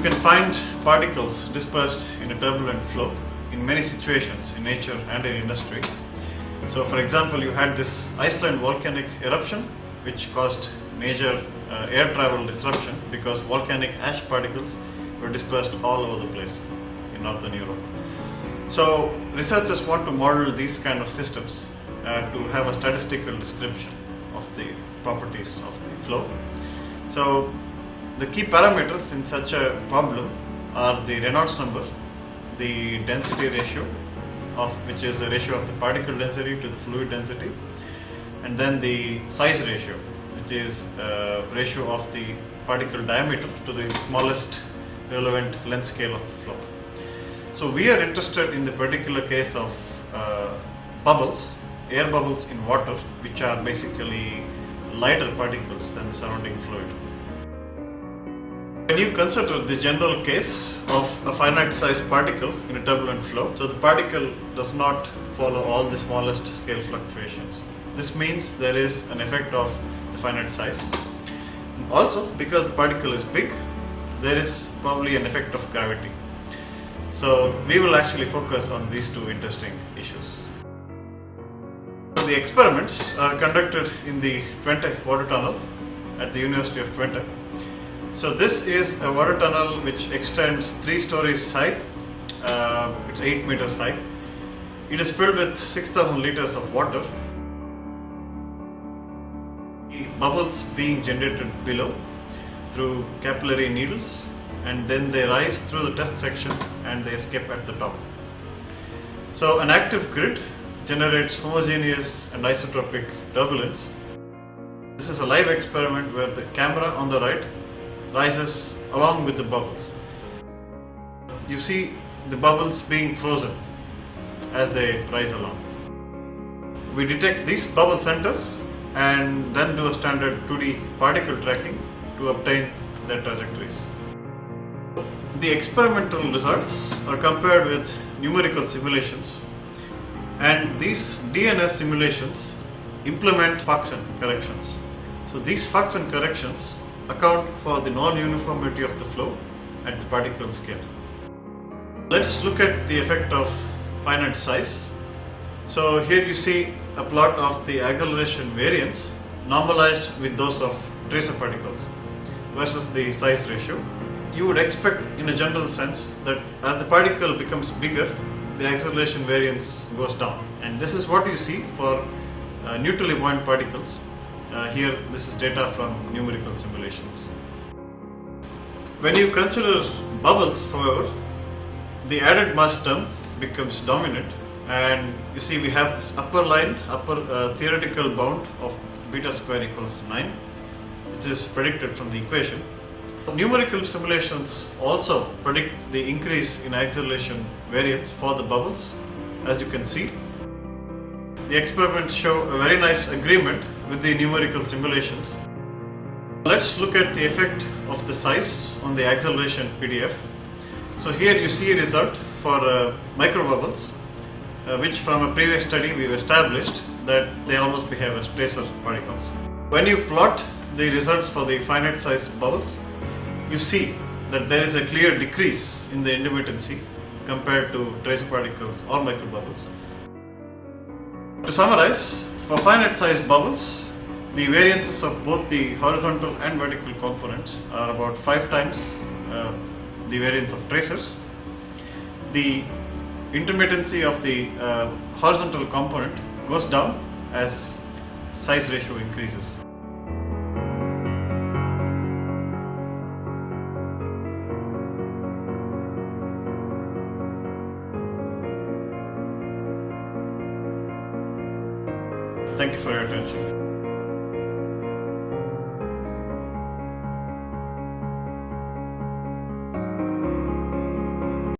can find particles dispersed in a turbulent flow in many situations in nature and in industry. So for example, you had this Iceland volcanic eruption which caused major air travel disruption because volcanic ash particles were dispersed all over the place in northern Europe. So researchers want to model these kind of systems to have a statistical description of the properties of the flow. So the key parameters in such a problem are the Reynolds number, the density ratio, which is the ratio of the particle density to the fluid density, and then the size ratio, which is ratio of the particle diameter to the smallest relevant length scale of the flow. So we are interested in the particular case of bubbles, air bubbles in water, which are basically lighter particles than the surrounding fluid. When you consider the general case of a finite-sized particle in a turbulent flow, so the particle does not follow all the smallest scale fluctuations. This means there is an effect of the finite size. Also, because the particle is big, there is probably an effect of gravity. So we will actually focus on these two interesting issues. So the experiments are conducted in the Twente water tunnel at the University of Twente. So this is a water tunnel which extends 3 stories high, it's 8 meters high. It is filled with 6,000 liters of water. The bubbles being generated below through capillary needles, and then they rise through the test section and they escape at the top. So an active grid generates homogeneous and isotropic turbulence. This is a live experiment where the camera on the right rises along with the bubbles. You see the bubbles being frozen as they rise along. We detect these bubble centers and then do a standard 2D particle tracking to obtain their trajectories. The experimental results are compared with numerical simulations, and these DNS simulations implement function corrections. So these function corrections account for the non-uniformity of the flow at the particle scale. Let's look at the effect of finite size. So here you see a plot of the acceleration variance normalized with those of tracer particles versus the size ratio. You would expect in a general sense that as the particle becomes bigger, the acceleration variance goes down, and this is what you see for neutrally buoyant particles. Here this is data from numerical simulations. When you consider bubbles, however, the added mass term becomes dominant, and you see we have this upper theoretical bound of beta square equals to 9, which is predicted from the equation. Numerical simulations also predict the increase in acceleration variance for the bubbles. As you can see, the experiments show a very nice agreement with the numerical simulations. Let's look at the effect of the size on the acceleration PDF. So here you see a result for microbubbles, which from a previous study we've established that they almost behave as tracer particles. When you plot the results for the finite sized bubbles, you see that there is a clear decrease in the intermittency compared to tracer particles or microbubbles. To summarize, for finite sized bubbles, the variances of both the horizontal and vertical components are about 5 times the variance of tracers. The intermittency of the horizontal component goes down as size ratio increases. Thank you for your attention.